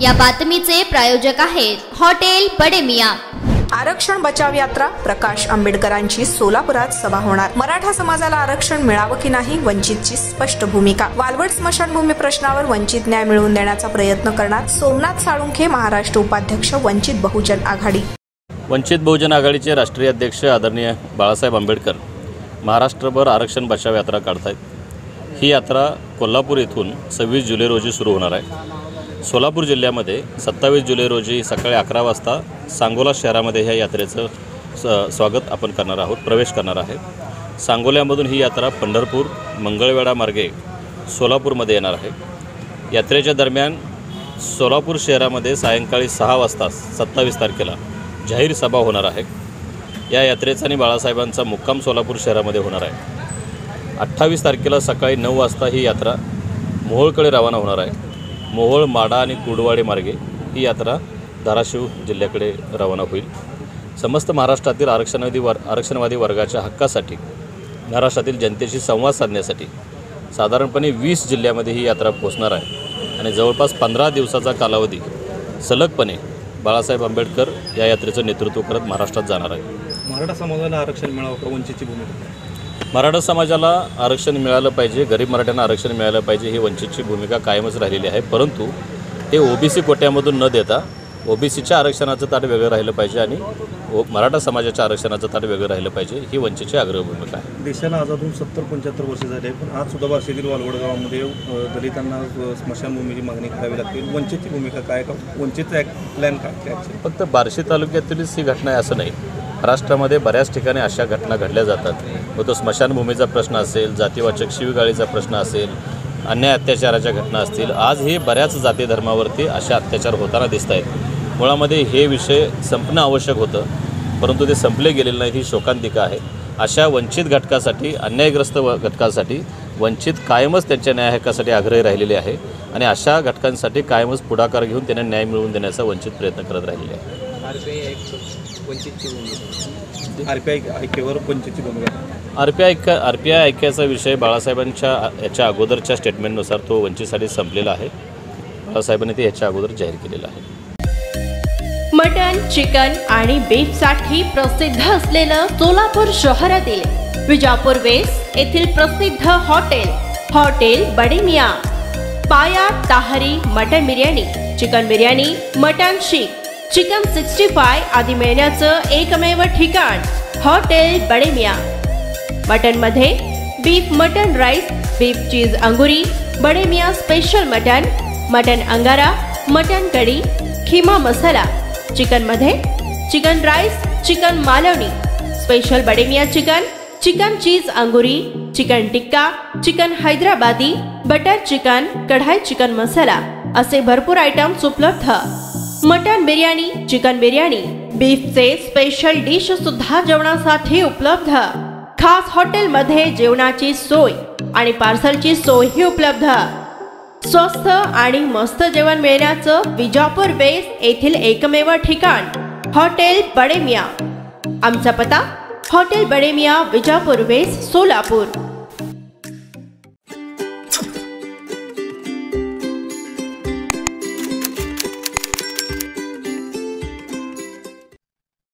या बातमीचे प्रायोजक आहेत हॉटेल बडे मियां। आरक्षण बचाव यात्रा प्रकाश आंबेडकरांची सोलापुरात सभा होणार। मराठा समाजाला आरक्षण मिळावं की नाही, वंचितची स्पष्ट भूमिका। वालवड स्मशानभूमी प्रश्नावर वंचित न्याय मिळवून देण्याचा प्रयत्न करणार सोमनाथ साळुंखे, महाराष्ट्र उपाध्यक्ष, वंचित बहुजन आघाडी। वंचित बहुजन आघाडीचे राष्ट्रीय अध्यक्ष आदरणीय बाळासाहेब आंबेडकर महाराष्ट्रभर आरक्षण बचाव यात्रा काढतायत। ही यात्रा कोल्हापूर येथून 26 जुलै रोजी सुरू होणार आहे। सोलापूर जिल्ह्यामध्ये 27 जुलै रोजी सकाळी 11 वाजता सांगोला शहरामध्ये ह्या यात्रेचं स्वागत आपण करणार आहोत, प्रवेश करणार आहे। सांगोल्यामधून ही यात्रा पंढरपूर मंगळवेढा मार्गे सोलापूरमध्ये येणार आहे। यात्रेच्या दरम्यान सोलापूर शहरामध्ये सायंकाळी 6 वाजता 27 तारखेला जाहीर सभा होणार आहे। या यात्रेचा आणि बाळासाहेबांचा मुक्काम सोलापूर शहरामध्ये होणार आहे। 28 तारखेला सकाळी 9 वाजता ही यात्रा मोहोळकडे रवाना होणार आहे। मोहोळ, माडा आणि कुर्डवाडी मार्गे ही यात्रा धाराशिव जिल्ह्याकडे रवाना होईल। समस्त महाराष्ट्रातील आरक्षणवादी वर्गाच्या हक्कासाठी, महाराष्ट्रातील जनतेशी संवाद साधण्यासाठी साधारणपणे 20 जिल्ह्यामध्ये ही यात्रा पोहोचणार आहे आणि जवळपास 15 दिवसाचा कालावधी सलगपणे बाळासाहेब आंबेडकर या यात्रेचं नेतृत्व करत महाराष्ट्रात जाणार आहे। मराठा समाजाला आरक्षण मिळावं का, वंचितची भूमिका? मराठा समाजाला आरक्षण मिळालं पाहिजे, गरीब मराठ्यांना आरक्षण मिळालं पाहिजे ही वंचितची भूमिका कायमच राहिलेली आहे। परंतु ते ओबीसी कोट्यामधून न देता ओबीसीच्या आरक्षणाचं ताट वेगळं राहिलं पाहिजे आणि मराठा समाजाच्या आरक्षणाचं ताट वेगळं राहिलं पाहिजे ही वंचितची आग्रह भूमिका आहे। देशाला आझाद होऊन 70-75 वर्ष झाले, पण आज सुद्धा बार्शीतील वालवड गावामध्ये दलितांना स्मशानभूमीची मागणी करावी लागते। वंचितची भूमिका काय, का वंचितचा प्लॅन काय? फक्त बार्शी तालुक्यातीलच ही घटना आहे असं नाही, महाराष्ट्रामध्ये बऱ्याच ठिकाणी अशा घटना घडल्या जातात। मग तो स्मशानभूमीचा प्रश्न असेल, जातीवाचक शिवीगाळीचा प्रश्न असेल, अन्याय अत्याचाराच्या घटना असतील, आज हे बऱ्याच जाती धर्मावरती अशा अत्याचार होताना दिसत आहेत। मुळामध्ये हे विषय संपणं आवश्यक होतं, परंतु ते संपले गेलेले नाहीत, ही शोकांतिका आहे। अशा वंचित घटकासाठी, अन्यायग्रस्त घटकासाठी वंचित कायमच त्यांच्या न्याय हक्कासाठी आग्रही राहिलेले आहे आणि अशा घटकांसाठी कायमच पुढाकार घेऊन त्यांना न्याय मिळवून देण्याचा वंचित प्रयत्न करत राहिलेले आहे। आरपीआय ऐक्याचा विषय बाळासाहेबांच्या याच्या अगोदरच्या स्टेटमेंटनुसार तो वंचितसाठी संपलेला आहे। बाळासाहेबांनी ते याच्या अगोदर जाहीर केलेला आहे। मटन, चिकन आणि बीफसाठी प्रसिद्ध असलेलं सोलापूर शहरातील विजापूर वेस्ट येथील प्रसिद्ध hotel Bade Miyan. Paya, tahri, mutton biryani, chicken biryani, mutton seekh, chicken 65 आदी मिळण्याचं एकमेव ठिकाण हॉटेल बडे मियां। मटन मध्ये beef mutton rice, beef cheese अंगुरी, बडे मियां स्पेशल मटन अंगारा, मटन कढी, खिमा मसाला। चिकन मध्ये chicken rice, chicken Malvani, special Bade Miyan chicken cheese अंगुरी, chicken tikka, chicken Hyderabadi, butter chicken, kadai chicken masala असे भरपूर आयटम्स उपलब्ध। मटन बिर्याणी, चिकन बिर्याणी, बीफचे स्पेशल डिश सुद्धा जेवणासाठी उपलब्ध। खास हॉटेलमध्ये जेवणाची सोय आणि पार्सलची सोयही उपलब्ध। स्वस्त आणि मस्त जेवण मिळण्याचं विजापूर वेस्ट येथील एकमेव ठिकाण हॉटेल बडे मियां। आमचा पत्ता हॉटेल बडे मियां, विजापूर वेस्ट, सोलापूर।